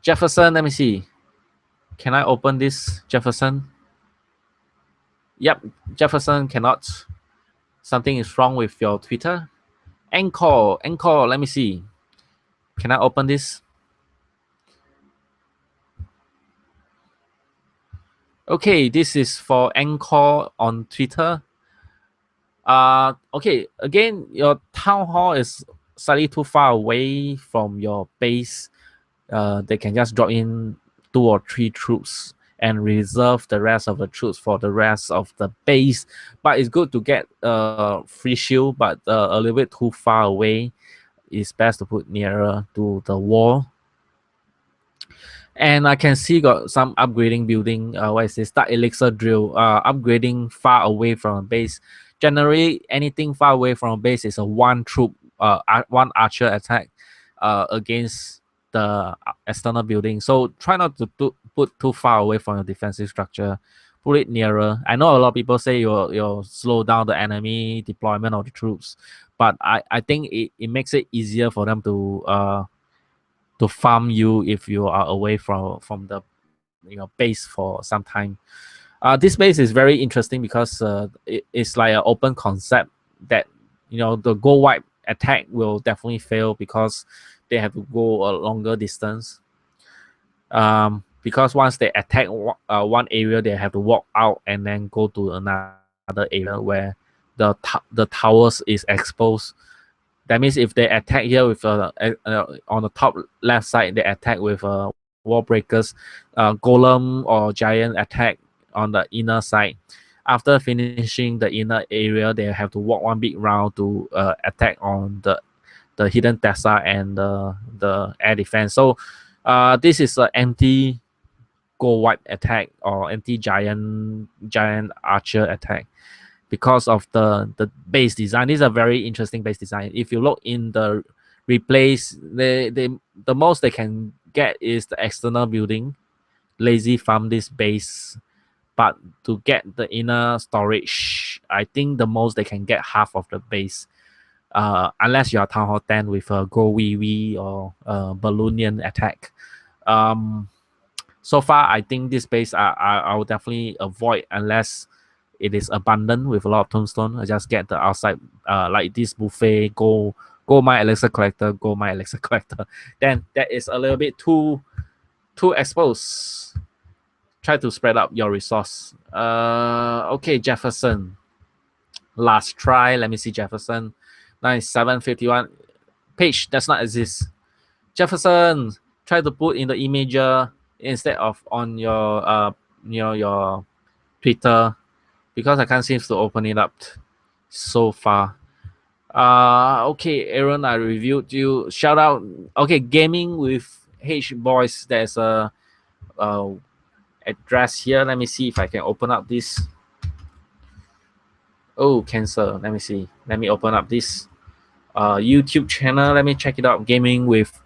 A: Jefferson, let me see. Can I open this, Jefferson? Yep, Jefferson cannot. Something is wrong with your Twitter. Encore, let me see. Can I open this? Okay, this is for Encore on Twitter. Okay, again, your town hall is slightly too far away from your base. They can just drop in 2 or 3 troops and reserve the rest of the troops for the rest of the base. But it's good to get free shield, but a little bit too far away. It's best to put nearer to the wall. And I can see got some upgrading building. What is this? Dark elixir drill. Upgrading far away from a base. Generally, anything far away from a base is a 1 troop one archer attack against the external building. So try not to put too far away from your defensive structure. Put it nearer. I know a lot of people say you'll slow down the enemy deployment of the troops, but I think it makes it easier for them to farm you if you are away from the base for some time. This base is very interesting because it's like an open concept that the go wide attack will definitely fail because they have to go a longer distance. Because once they attack one area, they have to walk out and then go to another area where the towers is exposed. That means if they attack here with on the top left side, they attack with wall breakers, golem or giant attack on the inner side. After finishing the inner area, they have to walk one big round to attack on the hidden Tesla and the air defense. So this is an anti go wipe attack or anti giant archer attack because of the base design. This is a very interesting base design. If you look in the replace, the most they can get is the external building, lazy farm this base. But to get the inner storage, I think the most they can get half of the base. Unless you are Town Hall 10 with a Go Wee Wee or Balloonian attack. So far, I think this base I will definitely avoid unless it is abundant with a lot of tombstone. I just get the outside like this buffet, go my elixir collector, go my elixir collector. Then that is a little bit too exposed. Try to spread out your resource. Okay, Jefferson. Last try. Let me see Jefferson. 9751. Page does not exist. Jefferson, try to put in the imager instead of on your Twitter because I can't seem to open it up so far. Okay, Aaron, I reviewed you. Shout out. Okay, gaming with H boys. There's a address here. Let me see if I can open up this. Oh, cancel. Let me see. Let me open up this YouTube channel. Let me check it out. Gaming with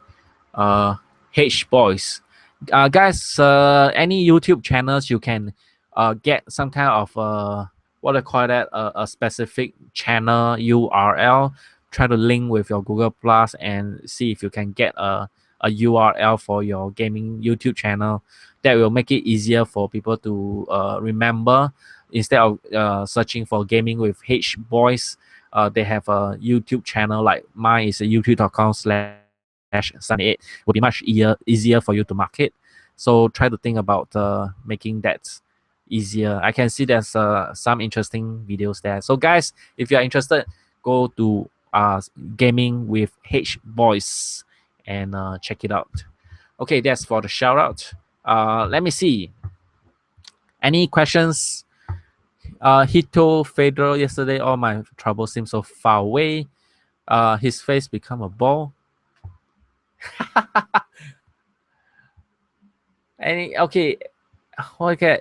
A: H boys. Guys, any YouTube channels you can get some kind of what I call that a specific channel URL. Try to link with your Google Plus and see if you can get a URL for your gaming YouTube channel. That will make it easier for people to remember instead of searching for gaming with H boys. They have a YouTube channel like mine is youtube.com/sunny8 will be much easier for you to market. So try to think about making that easier. I can see there's some interesting videos there. So guys, if you are interested, go to gaming with H boys and check it out. Okay, that's for the shout out. Let me see. Any questions? Hito Fedor yesterday, all my trouble seems so far away. His face become a ball. Any okay. Okay.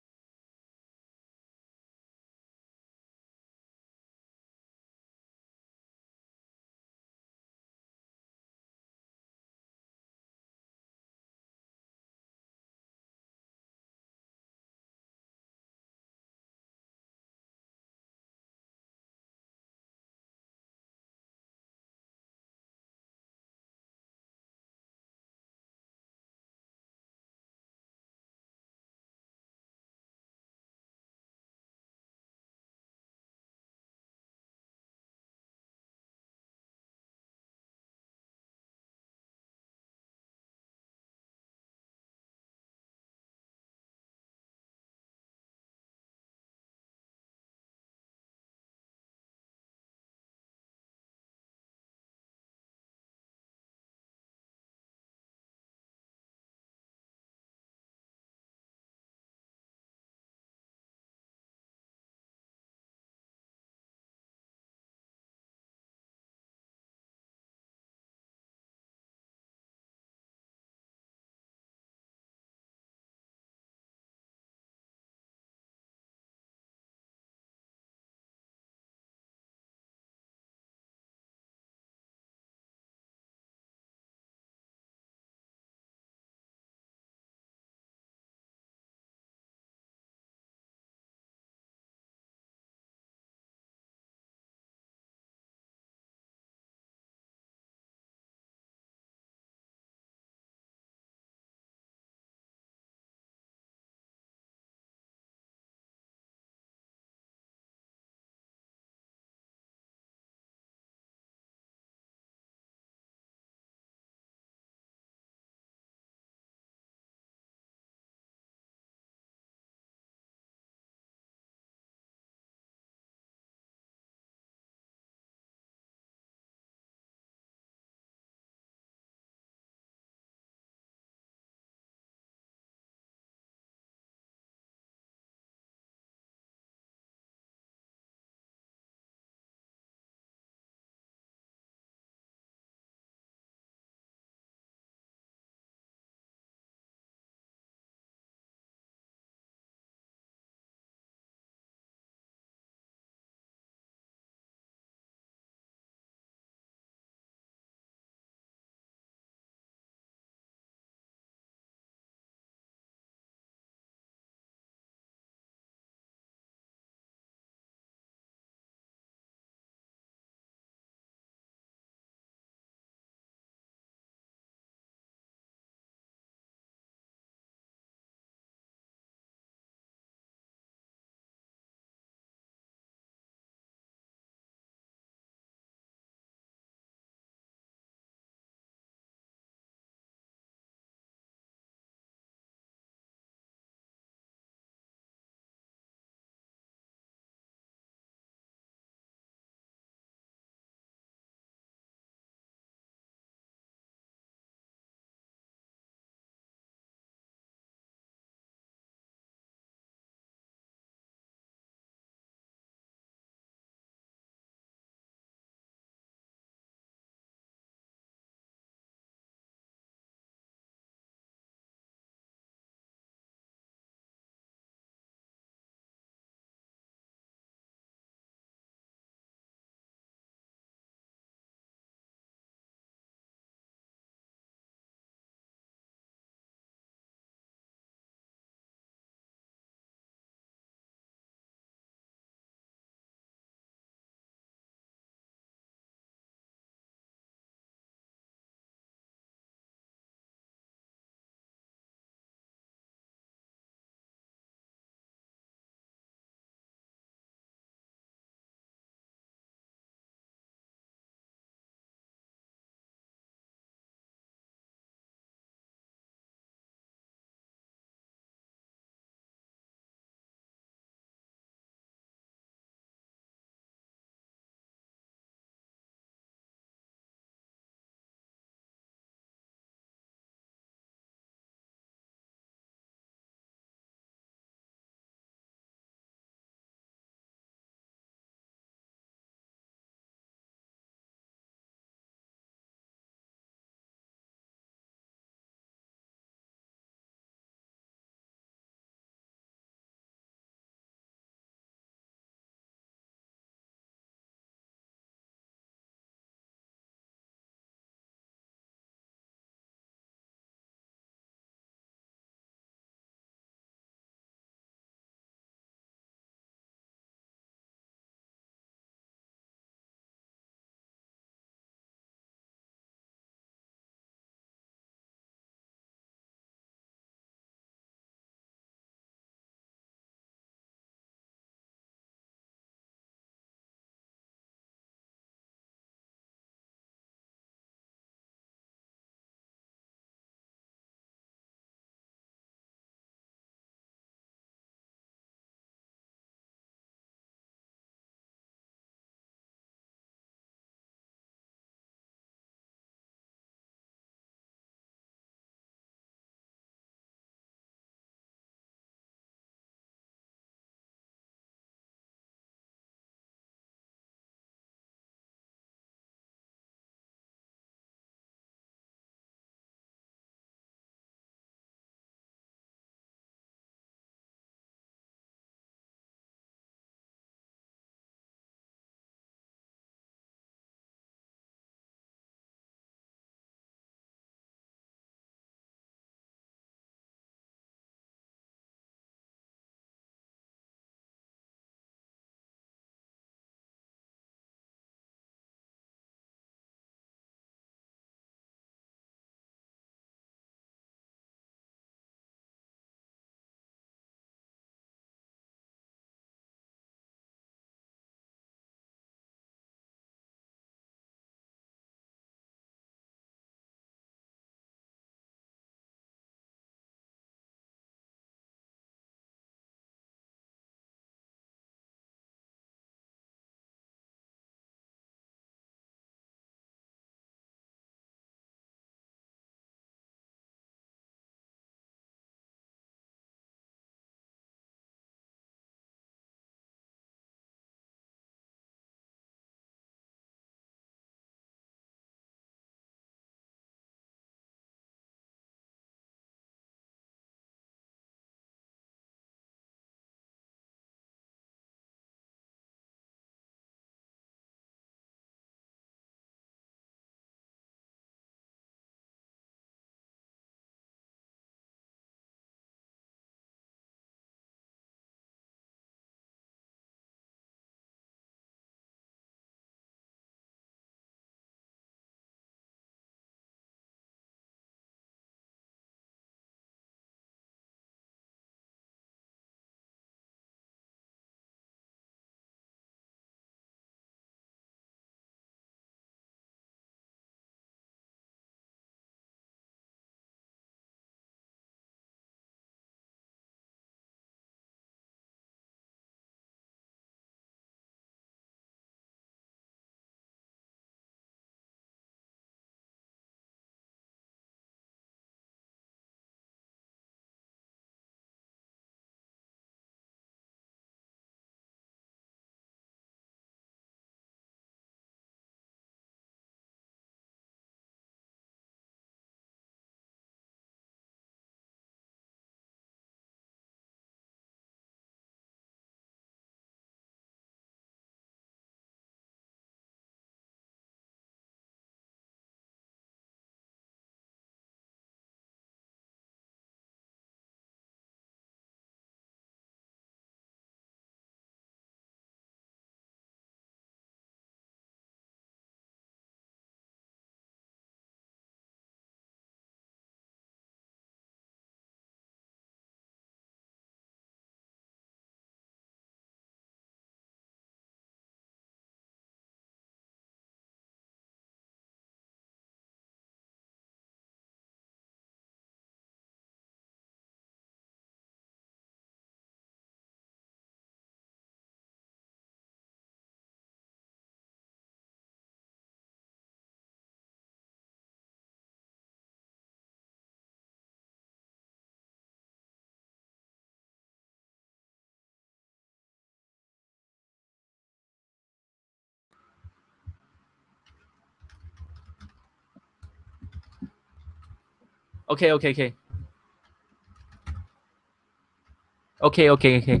A: Okay.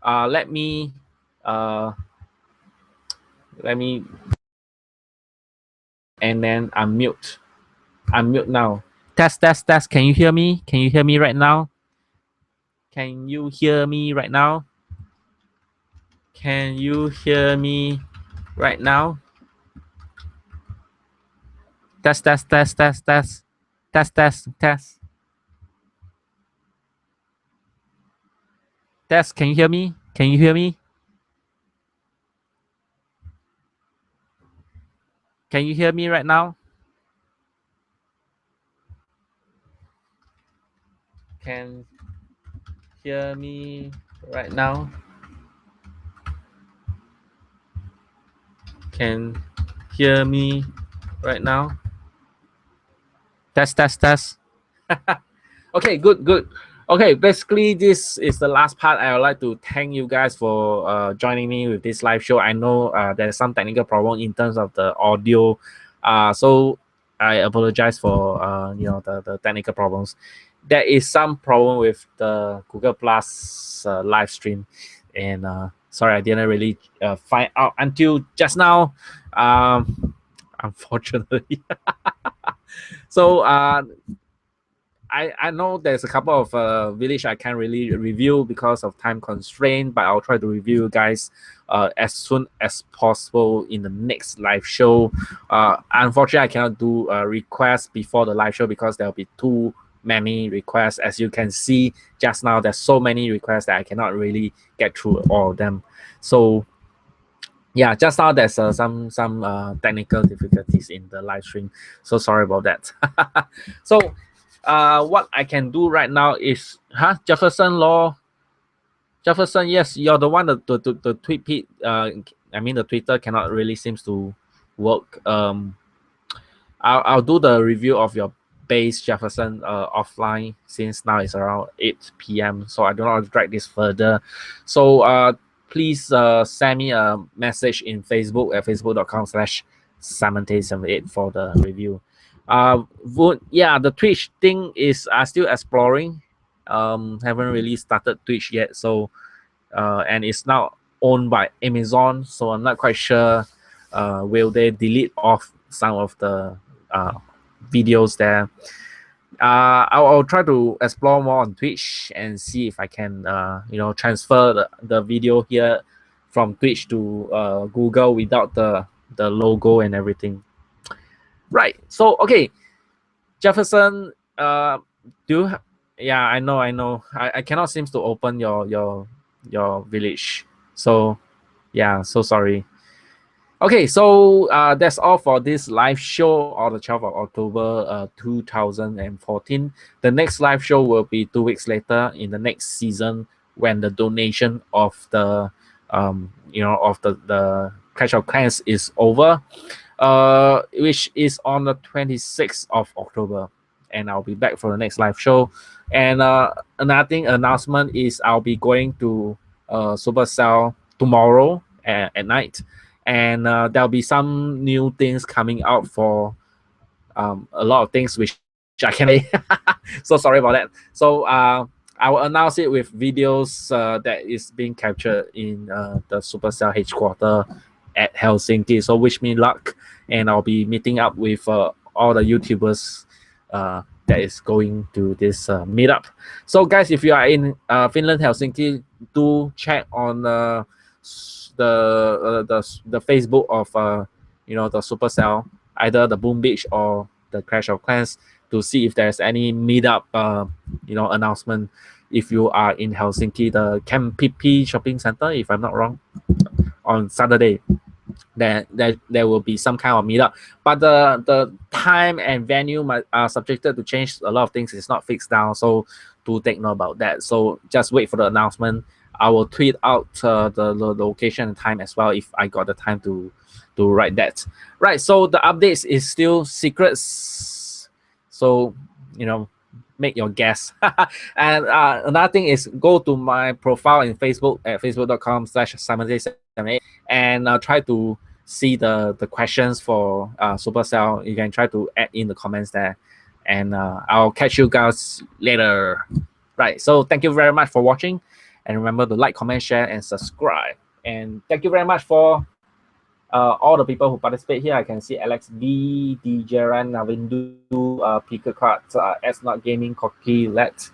A: Let me and then unmute. Unmute now. Test. Can you hear me? Can you hear me right now? Can you hear me right now? Can you hear me right now? Test. Test. Can you hear me? Can you hear me? Can you hear me right now? Can hear me right now? Can hear me right now? Test. Okay, good. Okay, basically this is the last part. I would like to thank you guys for joining me with this live show. I know there's some technical problem in terms of the audio, so I apologize for the technical problems. There is some problem with the Google Plus live stream, and sorry I didn't really find out until just now. Unfortunately, so I know there's a couple of village I can't really review because of time constraint, but I'll try to review you guys as soon as possible in the next live show. Unfortunately, I cannot do a request before the live show because there'll be too many requests. As you can see just now, there's so many requests that I cannot really get through all of them. So yeah, just now there's some technical difficulties in the live stream. So sorry about that. So what I can do right now is, Jefferson Law. Jefferson, yes, you're the one that the tweet. I mean, the Twitter cannot really seems to work. I'll do the review of your base, Jefferson, offline, since now it's around 8 p.m. So I don't want to drag this further. So please send me a message in Facebook at facebook.com/Simonvideo for the review. The Twitch thing is still exploring. Haven't really started Twitch yet, so and it's now owned by Amazon, so I'm not quite sure will they delete off some of the videos there. I'll try to explore more on Twitch and see if I can transfer the video here from Twitch to Google without the logo and everything. Right. So okay, Jefferson, do you yeah, I know. I cannot seem to open your village. So yeah, so sorry. Okay, so that's all for this live show on the 12th of October 2014. The next live show will be 2 weeks later in the next season when the donation of the the Clash of Clans is over, which is on the 26th of October, and I'll be back for the next live show. And another announcement is I'll be going to Supercell tomorrow at night, and there'll be some new things coming out for a lot of things which I can't say. So sorry about that. So I will announce it with videos that is being captured in the Supercell headquarters at Helsinki. So wish me luck, and I'll be meeting up with all the YouTubers that is going to this meetup. So guys, if you are in Finland, Helsinki, do check on the Facebook of the Supercell, either the Boom Beach or the Clash of Clans, to see if there's any meetup announcement. If you are in Helsinki, the Kempipi shopping center, if I'm not wrong, on Saturday, there will be some kind of meetup, but the time and venue are subjected to change. A lot of things is not fixed down, so do take note about that. So just wait for the announcement. I will tweet out the location and time as well if I got the time to write that. Right, so the updates is still secrets, so make your guess. And another thing is, go to my profile in Facebook at facebook.com/Simonvideo and try to see the questions for Supercell. You can try to add in the comments there, and I'll catch you guys later. Right. So thank you very much for watching, and remember to like, comment, share, and subscribe. And thank you very much for all the people who participate here. I can see Alex B, Djaran, Navindu, Pika Cards, S Not Gaming, Cocky, Let,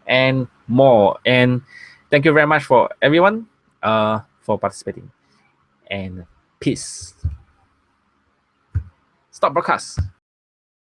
A: and more. And thank you very much for everyone for participating. And peace. Stop broadcast.